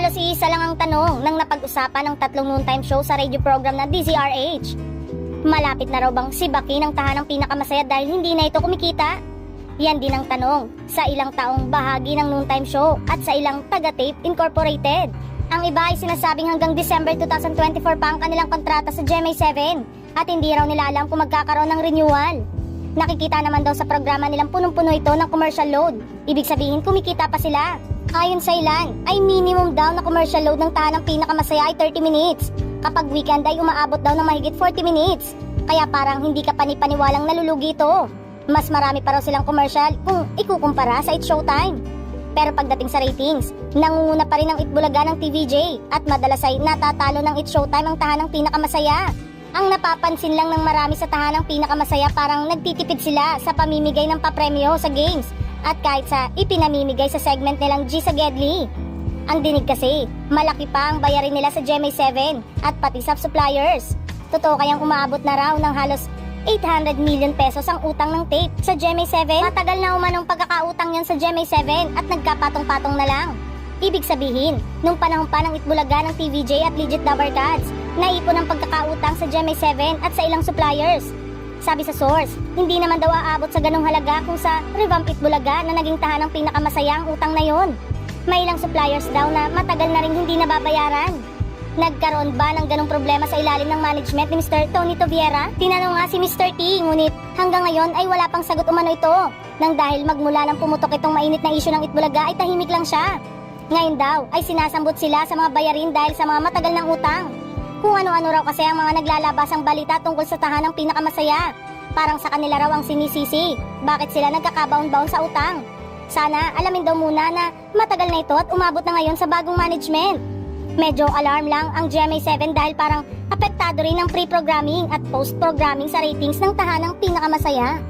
Halos iisa lang ang tanong nang napag-usapan ng tatlong noontime show sa radio program na DZRH. Malapit na raw bang si Baki ng tahanang pinakamasaya dahil hindi na ito kumikita? Yan din ang tanong sa ilang taong bahagi ng noontime show at sa ilang taga-tape incorporated. Ang iba ay sinasabing hanggang December 2024 pa ang kanilang kontrata sa GMA7 at hindi raw nila alam kung magkakaroon ng renewal. Nakikita naman daw sa programa nilang punong-puno ito ng commercial load. Ibig sabihin kumikita pa sila. Ayon sa ilan, ay minimum daw na commercial load ng tahanang pinakamasaya ay 30 minutes. Kapag weekend ay umaabot daw ng mahigit 40 minutes. Kaya parang hindi ka panipaniwalang nalulugi ito. Mas marami pa raw silang commercial kung ikukumpara sa It's Showtime. Pero pagdating sa ratings, nangunguna pa rin ang Itbulaga ng TVJ at madalas ay natatalo ng It's Showtime ang tahanang pinakamasaya. Ang napapansin lang ng marami sa tahanang pinakamasaya parang nagtitipid sila sa pamimigay ng papremyo sa games at kahit sa ipinamimigay sa segment nilang G sa Gedli. Ang dinig kasi, malaki pa ang bayarin nila sa GMA7 at pati sa suppliers. Totoo kayang umaabot na raw ng halos 800 million pesos ang utang ng tape sa GMA7? Matagal na umanong pagkakautang yan sa GMA7 at nagkapatong-patong na lang. Ibig sabihin, nung panahon pa ng Itbulaga ng TVJ at Legit the Barkads, naipon ang pagkakautang sa GMA7 at sa ilang suppliers. Sabi sa source, hindi naman daw aabot sa ganong halaga kung sa revamp Itbulaga na naging tahanang pinakamasaya ang utang na yon. May ilang suppliers daw na matagal na rin hindi nababayaran. Nagkaroon ba ng ganong problema sa ilalim ng management ni Mr. Tony Toviera? Tinanong nga si Mr. T, ngunit hanggang ngayon ay wala pang sagot umano ito. Nang dahil magmula nang pumutok itong mainit na isyu ng Itbulaga ay tahimik lang siya. Ngayon daw ay sinasambot sila sa mga bayarin dahil sa mga matagal ng utang. Kung ano-ano raw kasi ang mga naglalabasang balita tungkol sa tahanang pinakamasaya. Parang sa kanila raw ang sinisisi. Bakit sila nagkakabaon-baon sa utang? Sana alamin daw muna na matagal na ito at umabot na ngayon sa bagong management. Medyo alarm lang ang GMA7 dahil parang apektado rin ang pre-programming at post-programming sa ratings ng tahanang pinakamasaya.